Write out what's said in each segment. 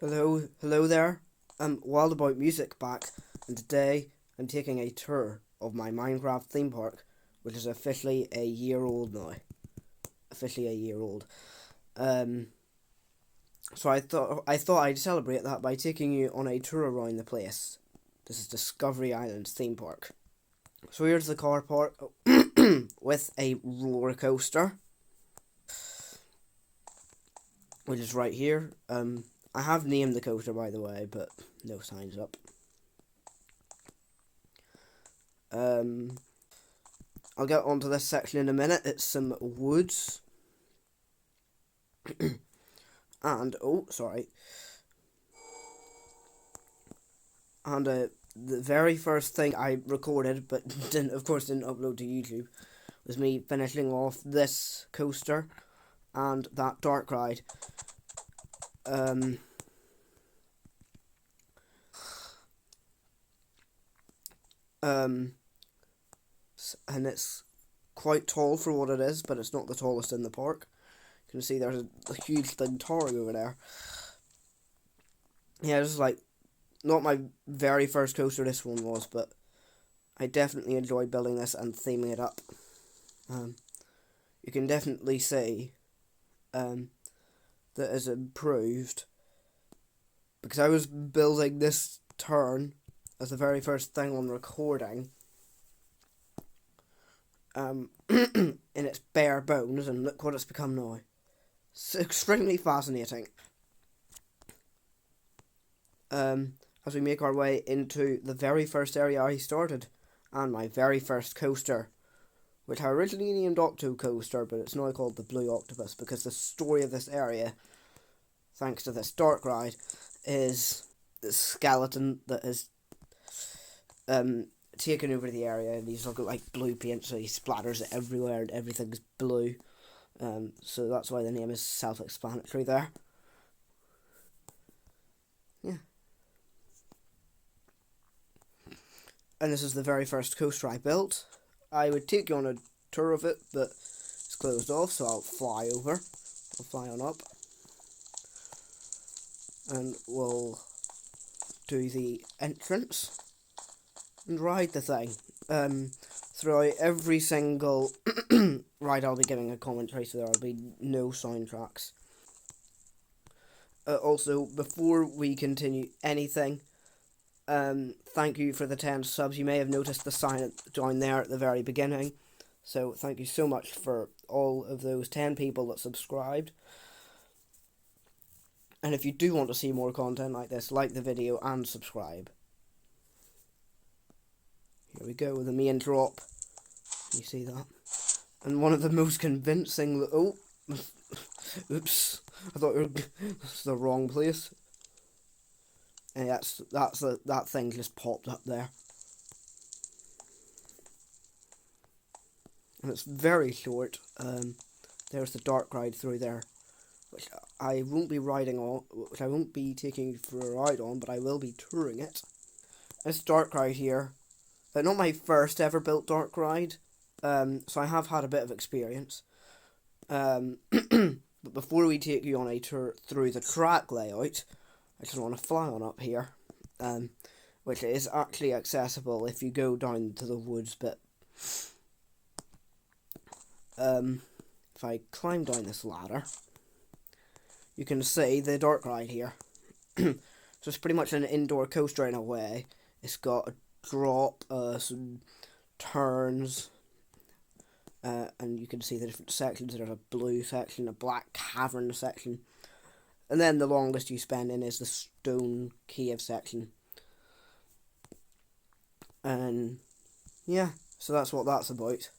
Hello there. I'm Wild About Music back, and today I'm taking a tour of my Minecraft theme park, which is officially a year old now. Officially a year old. So I thought I'd celebrate that by taking you on a tour around the place. This is Discovery Island's theme park. So here's the car park with a roller coaster, which is right here. I have named the coaster, by the way, but no signs up. I'll get onto this section in a minute. It's some woods. And, And the very first thing I recorded, but didn't upload to YouTube, was me finishing off this coaster and that dark ride. And it's quite tall for what it is, but it's not the tallest in the park. You can see there's a huge thing towering over there. Yeah, this is like not my very first coaster, this one was, but I definitely enjoyed building this and theming it up. You can definitely see that it's improved, because I was building this turn as the very first thing on recording in its bare bones, and look what it's become now. It's extremely fascinating. As we make our way into the very first area I started, and my very first coaster, which I originally named Octocoaster, but it's now called the Blue Octopus, because the story of this area, thanks to this dark ride, is the skeleton that has taken over the area, and he's got like blue paint, so he splatters it everywhere and everything's blue. So that's why the name is self-explanatory there. Yeah. And this is the very first coaster I built. I would take you on a tour of it, but it's closed off, so I'll fly over. I'll fly on up. And we'll do the entrance and ride the thing. Throughout every single ride I'll be giving a commentary, so there'll be no soundtracks. Also, before we continue anything, thank you for the 10 subs. You may have noticed the sign down there at the very beginning. So thank you so much for all of those 10 people that subscribed. And if you do want to see more content like this, like the video and subscribe. Here we go with the main drop. You see that? And one of the most convincing... Oh! Oops. I thought that's the wrong place. And that thing just popped up there. And it's very short. There's the dark ride through there, which I won't be riding on, which I won't be taking you for a ride on, but I will be touring it. This dark ride here, not my first ever built dark ride, so I have had a bit of experience. But before we take you on a tour through the track layout, I just want to fly on up here, which is actually accessible if you go down to the woods bit. If I climb down this ladder, you can see the dark ride here. So it's pretty much an indoor coaster in a way. It's got a drop, some turns, and you can see the different sections. There's a blue section, a black cavern section, and then the longest you spend in is the stone cave section. And yeah, so that's what that's about.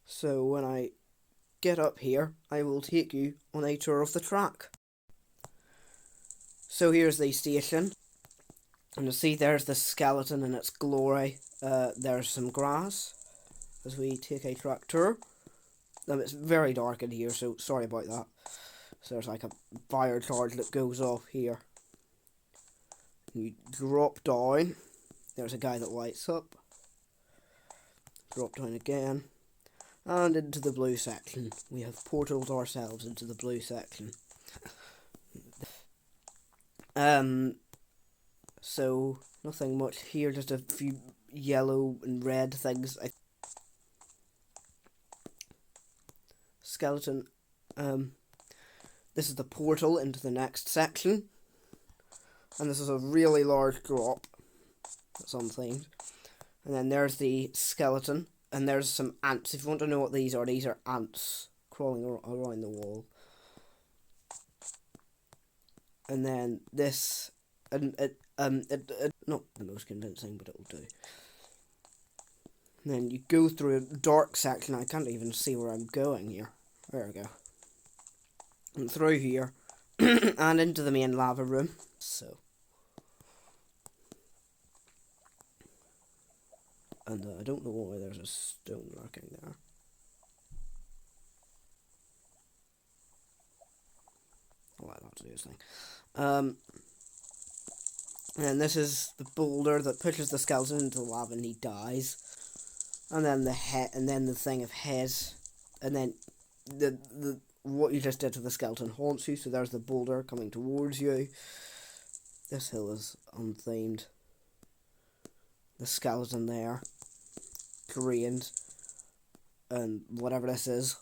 So when I get up here, I will take you on a tour of the track. So here's the station, and you see there's the skeleton in its glory. There's some grass as we take a track tour. It's very dark in here, so sorry about that. So there's like a fire charge that goes off here. You drop down. There's a guy that lights up. Drop down again. And into the blue section. We have portaled ourselves into the blue section. So nothing much here, just a few yellow and red things. Skeleton. This is the portal into the next section. And this is a really large drop. That's unthemed. And then there's the skeleton. And there's some ants. If you want to know what these are ants crawling around the wall. And then this, not the most convincing, but it'll do. And then you go through a dark section. I can't even see where I'm going here. There we go. And through here, and into the main lava room. So. And I don't know why there's a stone lurking there. I'll let that do his thing. And this is the boulder that pushes the skeleton into the lava and he dies. And then the head, and then the thing of heads, and then the what you just did to the skeleton haunts you. So there's the boulder coming towards you. This hill is unthemed. The skeleton there, drained, and whatever this is.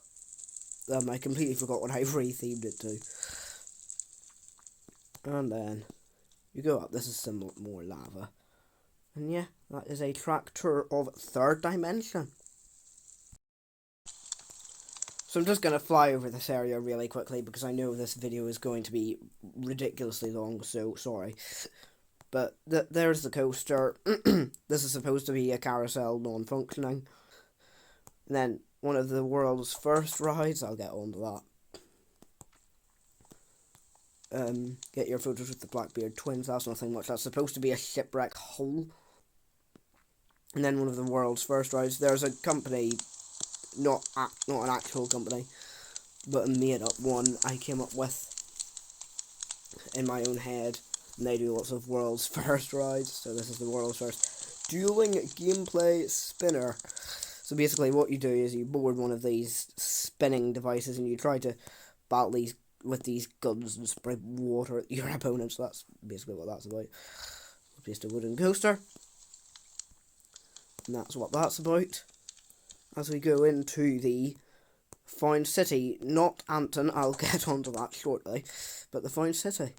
I completely forgot what I rethemed it to. And then you go up. This is some more lava. And yeah, that is a track tour of third dimension. So I'm just going to fly over this area really quickly because I know this video is going to be ridiculously long, so sorry. But there's the coaster. This is supposed to be a carousel non-functioning. And then one of the world's first rides, I'll get on to that. Get your photos with the Blackbeard twins, that's nothing much. That's supposed to be a shipwreck hull. And then one of the world's first rides, there's a company, not an actual company, but a made up one I came up with in my own head. And they do lots of world's first rides. So this is the world's first dueling gameplay spinner. So basically what you do is you board one of these spinning devices and you try to battle these with these guns and spray water at your opponents. That's basically what that's about. Just a wooden coaster. And that's what that's about. As we go into the Found City, not Anton, I'll get onto that shortly, but the Found City.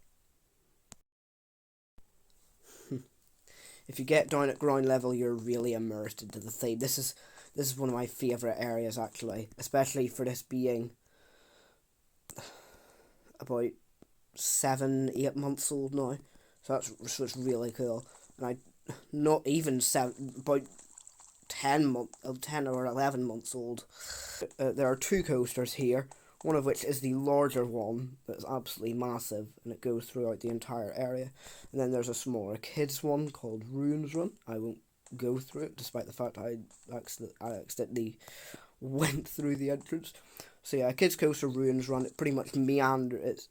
If you get down at ground level, you're really immersed into the theme. This is one of my favourite areas, actually, especially for this being about 7-8 months old now. So it's really cool. And not even about 10 or 11 months old. There are two coasters here, one of which is the larger one that's absolutely massive and it goes throughout the entire area. And then there's a smaller kids one called Anton Run. I won't go through it despite the fact I accidentally went through the entrance. So yeah, kids coaster Anton Run, it pretty much it's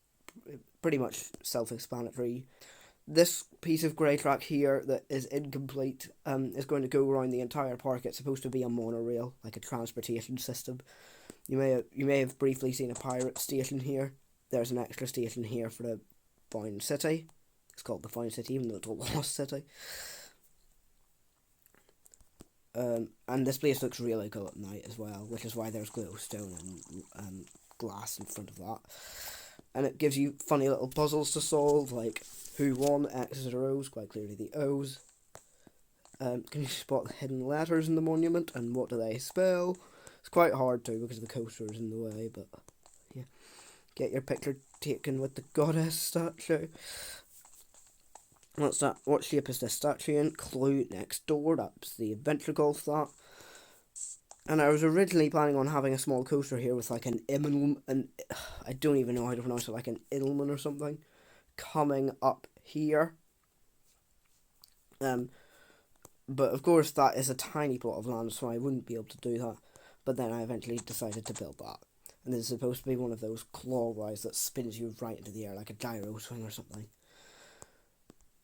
pretty much self-explanatory. This piece of grey track here that is incomplete is going to go around the entire park. It's supposed to be a monorail, like a transportation system. You may have briefly seen a pirate station here. There's an extra station here for the Found City. It's called the Found City, even though it's a lost city. And this place looks really cool at night as well, which is why there's glowstone and glass in front of that. And it gives you funny little puzzles to solve, like who won, X's or O's, quite clearly the O's. Can you spot the hidden letters in the monument, and what do they spell? It's quite hard to, because the coaster is in the way, but yeah. Get your picture taken with the goddess statue. What's that? What shape is this statue in? Clue next door, that's the adventure golf that. And I was originally planning on having a small coaster here with like an I don't even know how to pronounce it, like an Ilman or something, coming up here. But of course that is a tiny plot of land, so I wouldn't be able to do that. But then I eventually decided to build that. And this is supposed to be one of those claw rides that spins you right into the air like a gyro swing or something.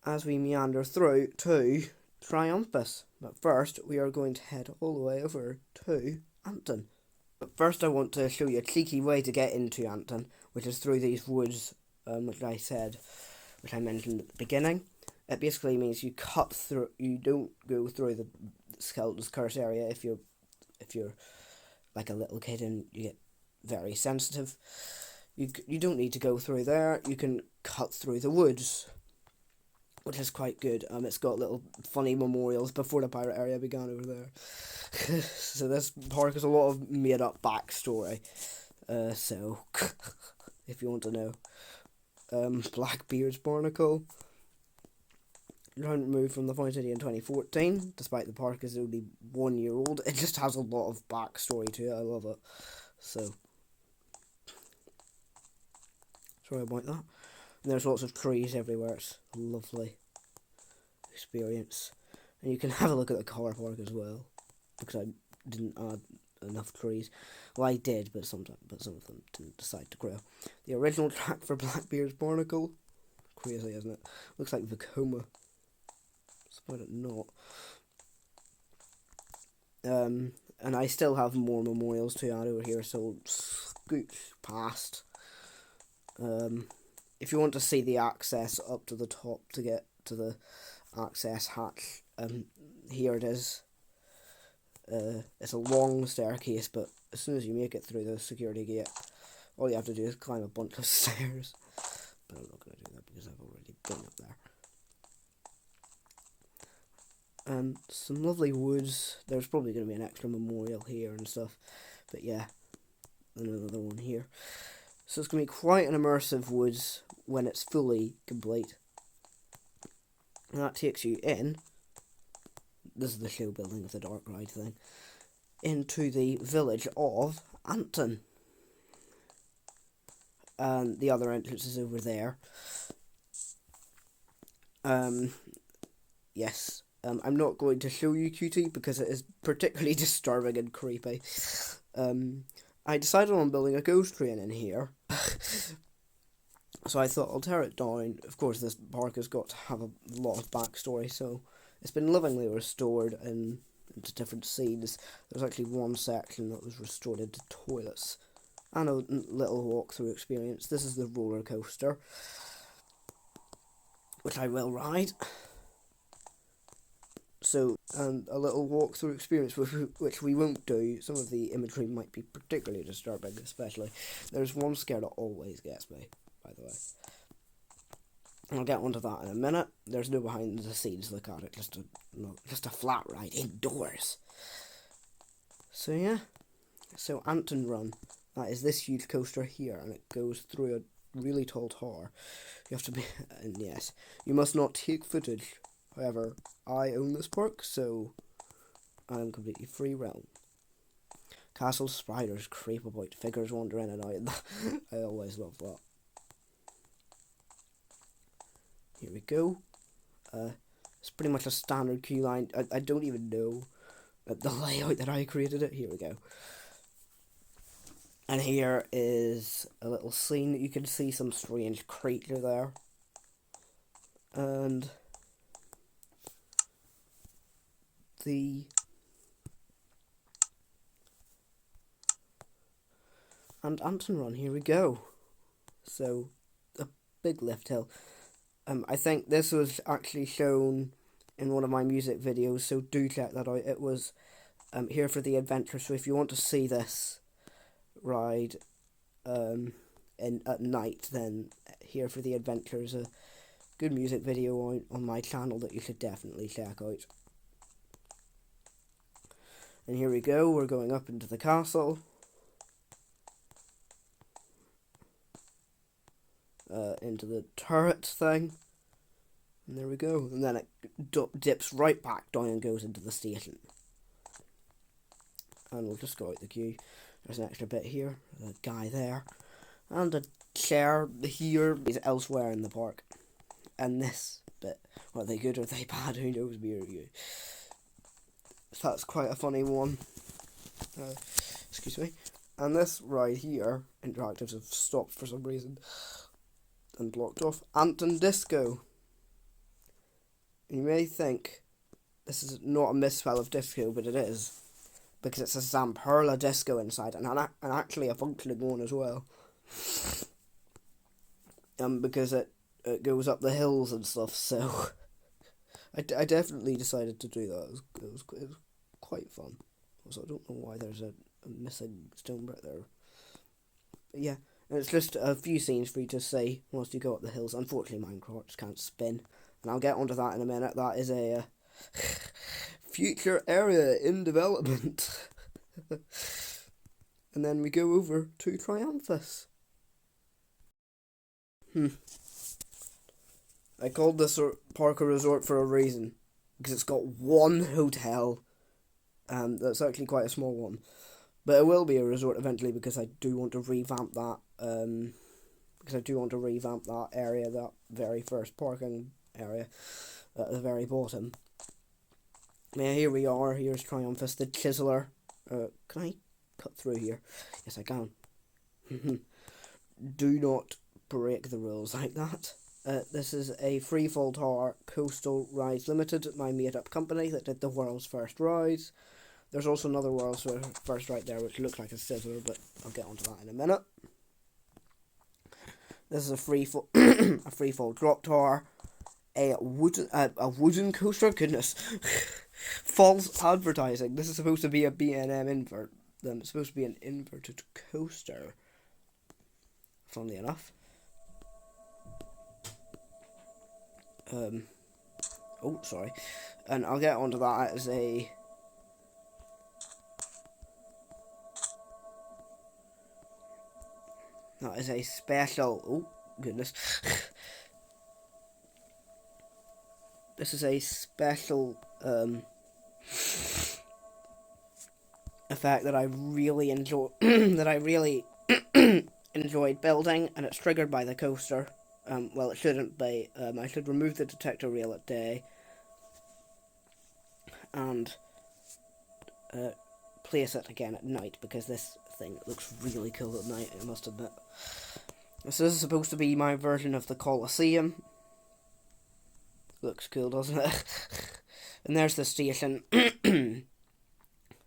As we meander through to Triumphus. But first, we are going to head all the way over to Anton. But first I want to show you a cheeky way to get into Anton, which is through these woods, which I mentioned at the beginning. It basically means you don't go through the Skeleton's Curse area if you're like a little kid and you get very sensitive. You don't need to go through there. You can cut through the woods, which is quite good. It's got little funny memorials before the pirate area began over there. So this park has a lot of made up backstory. So if you want to know, Blackbeard's barnacle. Removed from the Point City in 2014, despite the park is only 1 year old. It just has a lot of backstory to it. I love it. So, sorry about that. And there's lots of trees everywhere. It's a lovely experience. And you can have a look at the car park as well, because I didn't add enough trees. Well, I did, but some of them didn't decide to grow. The original track for Blackbeard's barnacle. Crazy, isn't it? Looks like Vekoma. But not. And I still have more memorials to add over here, so we'll scoot past. If you want to see the access up to the top to get to the access hatch, here it is. It's a long staircase, but as soon as you make it through the security gate, all you have to do is climb a bunch of stairs. But I'm not going to do that because I've already been up there. And some lovely woods. There's probably going to be an extra memorial here and stuff. But yeah, and another one here. So it's going to be quite an immersive woods when it's fully complete. And that takes you in. This is the show building of the dark ride thing. Into the village of Anton. And the other entrance is over there. Yes. I'm not going to show you Cutie because it is particularly disturbing and creepy. I decided on building a ghost train in here. So I thought I'll tear it down. Of course, this park has got to have a lot of backstory, so it's been lovingly restored into different scenes. There's actually one section that was restored into toilets. And a little walkthrough experience. This is the Rollercoaster, which I will ride. So, and a little walkthrough experience, which we won't do. Some of the imagery might be particularly disturbing, especially. There's one scare that always gets me, by the way. I'll get onto that in a minute. There's no behind the scenes look at it, just a flat ride indoors. So yeah, so Anton Run. That is this huge coaster here, and it goes through a really tall tower. You have to be, and yes, you must not take footage. However, I own this park, so I'm completely free realm. Castle spiders creep about, figures wander in and out. I always love that. Here we go. It's pretty much a standard queue line. I don't even know the layout that I created it. Here we go. And here is a little scene. You can see some strange creature there. And Anton Run, here we go. So, a big lift hill. I think this was actually shown in one of my music videos, so do check that out. It was Here for the Adventure, so if you want to see this ride at night, then Here for the Adventure is a good music video on my channel that you should definitely check out. And here we go, we're going up into the castle. Into the turret thing. And there we go. And then it dips right back down and goes into the station. And we'll just go out the queue. There's an extra bit here. A guy there. And a chair here is elsewhere in the park. And this bit. Are they good or are they bad? Who knows me or you? So that's quite a funny one. Excuse me. And this ride here, interactives have stopped for some reason and blocked off. Anton Disco. You may think this is not a misspell of disco, but it is. because it's a Zamperla disco inside, and actually a functioning one as well. Because it goes up the hills and stuff, so I definitely decided to do that. It was quite fun. Also, I don't know why there's a missing stone brick there. But yeah, it's just a few scenes for you to see once you go up the hills. Unfortunately, Minecraft can't spin, and I'll get onto that in a minute. That is a future area in development. And then we go over to Triumphus. I called this park a resort for a reason, because it's got one hotel, that's actually quite a small one, but it will be a resort eventually because I do want to revamp that. Area, that very first parking area at the very bottom. Yeah, here we are. Here's Triumphus, the Sizzler. Can I cut through here? Yes, I can. Do not break the rules like that. This is a freefall tower coastal rides limited, my made-up company that did the world's first rides. There's also another world's first ride there which looks like a Sizzler, but I'll get onto that in a minute. This is a freefall drop tower, a wooden coaster. Goodness, false advertising. This is supposed to be a B&M invert. It's supposed to be an inverted coaster. Funnily enough. Oh, sorry. And I'll get onto that as a... That is a special... Oh, goodness. This is a special effect that I really enjoy. That I really enjoyed building, and it's triggered by the coaster. Well, it shouldn't be. I should remove the detector rail at day and place it again at night, because this thing looks really cool at night, I must admit. This is supposed to be my version of the Colosseum. Looks cool, doesn't it? And there's the station.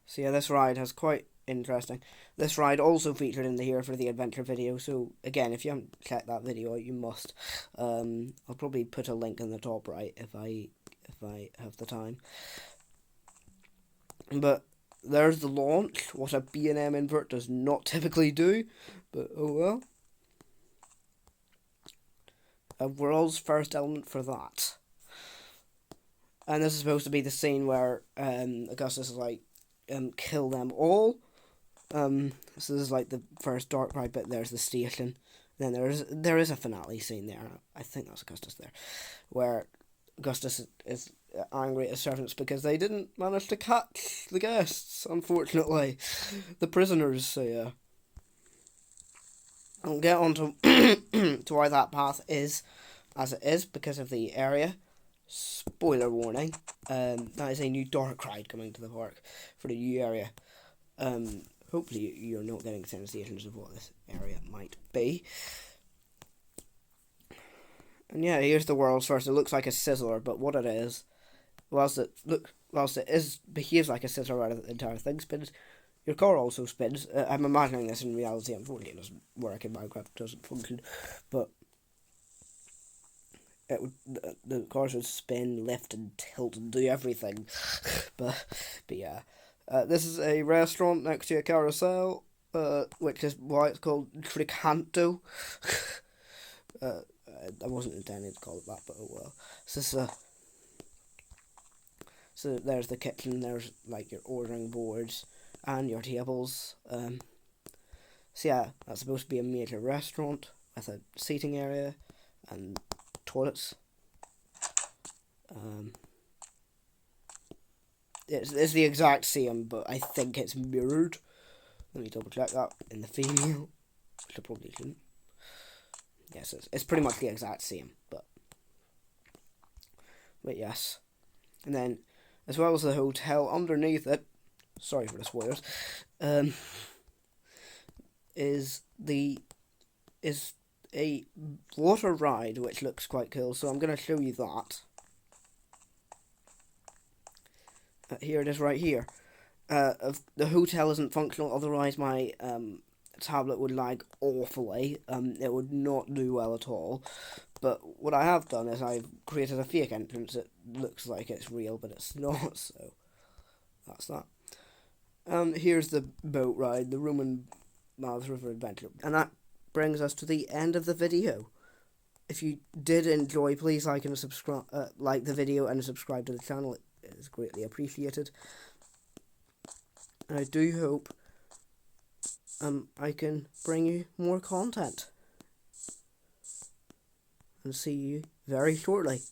So yeah, this ride has quite interesting. This ride also featured in the Here for the Adventure video, so again, if you haven't checked that video out, you must. I'll probably put a link in the top right if I have the time. But there's the launch, what a B&M invert does not typically do, but oh well. A world's first element for that. And this is supposed to be the scene where Augustus is like, kill them all. So this is like the first dark ride bit. There's the station. Then there is a finale scene there. I think that's Augustus there, where Augustus is angry at his servants because they didn't manage to catch the guests. Unfortunately, the prisoners. So yeah, I'll get on to to why that path is as it is because of the area. Spoiler warning. That is a new dark ride coming to the park for the new area. Hopefully you're not getting sensations of what this area might be. And yeah, here's the world's first. It looks like a Sizzler, but what it is, whilst it behaves like a Sizzler out of the entire thing spins, your car also spins. I'm imagining this in reality. Unfortunately, it doesn't work in Minecraft. It doesn't function, but the car should spin, lift, and tilt, and do everything. but yeah. This is a restaurant next to a carousel, which is why it's called Tricanto. I wasn't intending to call it that, but oh well. So there's the kitchen, there's like your ordering boards and your tables. So yeah, that's supposed to be a major restaurant with a seating area and toilets. It's the exact same, but I think it's mirrored. Let me double check that in the female, which I probably shouldn't. Yes, it's pretty much the exact same, but yes. And then, as well as the hotel underneath it, sorry for the spoilers, is a water ride which looks quite cool. So I'm going to show you that. Here it is right here. the hotel isn't functional, otherwise my tablet would lag awfully. It would not do well at all. But what I have done is I've created a fake entrance. It looks like it's real, but it's not, so that's that. Here's the boat ride, the Roman Mouth River Adventure. And that brings us to the end of the video. If you did enjoy, please like and subscribe, like the video and subscribe to the channel. It is greatly appreciated. And I do hope I can bring you more content. And see you very shortly.